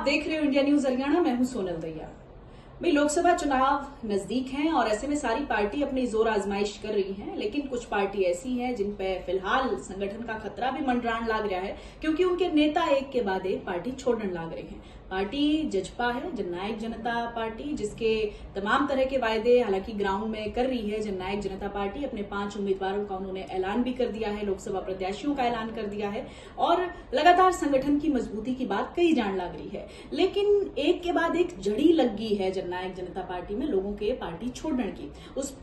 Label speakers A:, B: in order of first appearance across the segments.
A: देख रहे हो इंडिया न्यूज हरियाणा। मैं हूं सोनल दैया। भाई, लोकसभा चुनाव नजदीक हैं और ऐसे में सारी पार्टी अपनी जोर आजमाइश कर रही हैं, लेकिन कुछ पार्टी ऐसी हैं जिन पे फिलहाल संगठन का खतरा भी मंडराने लग रहा है, क्योंकि उनके नेता एक के बाद एक पार्टी छोड़ने लग रहे हैं। पार्टी जजपा है, जननायक जनता पार्टी, जिसके तमाम तरह के वायदे हालांकि ग्राउंड में कर रही है। जननायक जनता पार्टी अपने 5 उम्मीदवारों का उन्होंने ऐलान भी कर दिया है, लोकसभा प्रत्याशियों का ऐलान कर दिया है और लगातार संगठन की मजबूती की बात कही जाने लग रही है। लेकिन एक के बाद एक जड़ी लग गई है जननायक जनता पार्टी में लोगों के पार्टी छोड़ने की।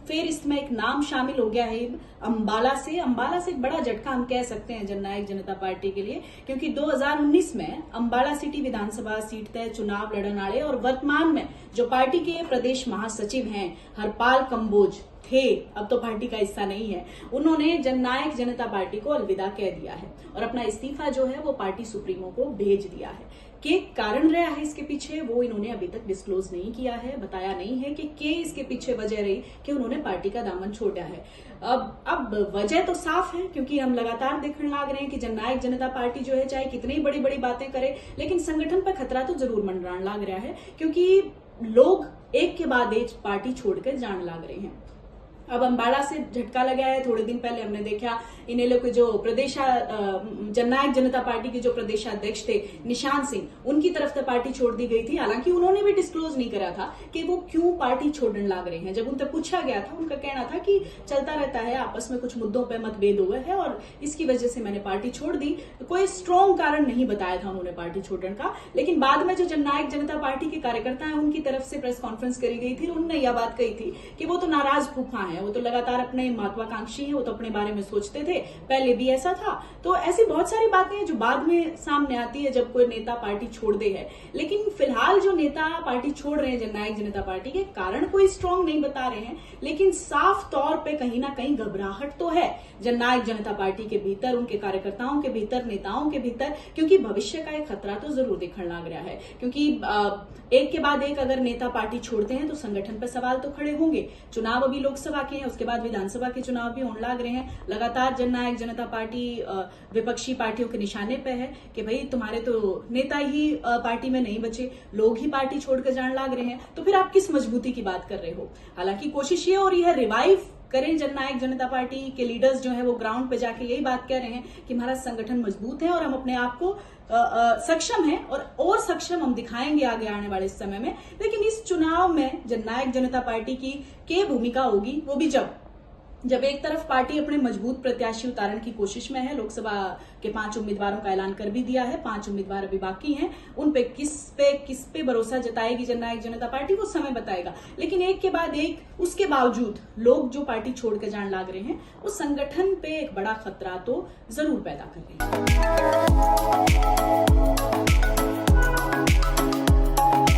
A: फिर इसमें एक नाम शामिल हो गया है अंबाला से एक बड़ा झटका हम कह सकते हैं जननायक जनता पार्टी के लिए, क्योंकि 2019 में अंबाला सिटी विधानसभा सीट तय चुनाव लड़ने वाले और वर्तमान में जो पार्टी के प्रदेश महासचिव हैं हरपाल कंबोज थे, अब तो पार्टी का हिस्सा नहीं है, उन्होंने जननायक जनता पार्टी को अलविदा कह दिया है और अपना इस्तीफा जो है वो पार्टी सुप्रीमो को भेज दिया है। के कारण रहा है इसके पीछे वो इन्होंने अभी तक डिस्क्लोज नहीं किया है, बताया नहीं है कि इसके पीछे वजह रही कि उन्होंने पार्टी का दामन छोड़ा है। अब वजह तो साफ है, क्योंकि हम लगातार देखने लग रहे हैं कि जननायक जनता पार्टी जो है चाहे कितनी बड़ी बड़ी बातें करे, लेकिन संगठन पर खतरा तो जरूर मंडराने लग रहा है, क्योंकि लोग एक के बाद एक पार्टी छोड़कर जाने लग रहे हैं। अब अंबाला से झटका लगा है। थोड़े दिन पहले हमने देखा इन्हें लोग जो जननायक जनता पार्टी के जो प्रदेशाध्यक्ष थे निशान सिंह, उनकी तरफ से पार्टी छोड़ दी गई थी। हालांकि उन्होंने भी डिस्क्लोज नहीं करा था कि वो क्यों पार्टी छोड़ने लग रहे हैं। जब उनसे पूछा गया था, उनका कहना था कि चलता रहता है, आपस में कुछ मुद्दों पर मतभेद हुए हैं और इसकी वजह से मैंने पार्टी छोड़ दी। कोई स्ट्रॉन्ग कारण नहीं बताया था उन्होंने पार्टी छोड़ने का। लेकिन बाद में जो जननायक जनता पार्टी के कार्यकर्ता है उनकी तरफ से प्रेस कॉन्फ्रेंस करी गई थी, उन्होंने यह बात कही थी कि वो तो नाराज फूफा है, वो तो लगातार अपने महत्वाकांक्षी है, वो तो अपने बारे में सोचते थे, पहले भी ऐसा था। तो ऐसी बहुत सारी बातें हैं जो बाद में सामने आती है जब कोई नेता पार्टी छोड़ दे है। लेकिन फिलहाल जो नेता पार्टी छोड़ रहे हैं जननायक जनता पार्टी के कारण कोई स्ट्रॉन्ग नहीं बता रहे हैं, लेकिन साफ तौर पे कहीं ना कहीं घबराहट तो है जननायक जनता पार्टी के भीतर, उनके कार्यकर्ताओं के भीतर, नेताओं के भीतर, क्योंकि भविष्य का एक खतरा तो जरूर दिखने लग रहा है। क्योंकि एक के बाद एक अगर नेता पार्टी छोड़ते हैं तो संगठन पर सवाल तो खड़े होंगे। चुनाव अभी लोकसभा के हैं, उसके बाद विधानसभा के चुनाव भी होने लग रहे हैं। लगातार जननायक जनता पार्टी विपक्षी पार्टियों के निशाने पे है कि भाई तुम्हारे तो नेता ही पार्टी में नहीं बचे, लोग ही पार्टी छोड़कर जाने लग रहे हैं, तो फिर आप किस मजबूती की बात कर रहे हो। हालांकि कोशिश ये हो रही है रिवाइव करें जननायक जनता पार्टी के लीडर्स जो है वो ग्राउंड पे जाके यही बात कह रहे हैं कि हमारा संगठन मजबूत है और हम अपने आप को सक्षम है और सक्षम हम दिखाएंगे आगे आने वाले समय में। लेकिन इस चुनाव में जननायक जनता पार्टी की भूमिका होगी, वो भी जब एक तरफ पार्टी अपने मजबूत प्रत्याशी उतारने की कोशिश में है, लोकसभा के 5 उम्मीदवारों का ऐलान कर भी दिया है, 5 उम्मीदवार अभी बाकी हैं, उन पे किस पे भरोसा जताएगी जननायक जनता पार्टी वो समय बताएगा। लेकिन एक के बाद एक उसके बावजूद लोग जो पार्टी छोड़कर जाने लग रहे हैं वो संगठन पे एक बड़ा खतरा तो जरूर पैदा कर रहे हैं।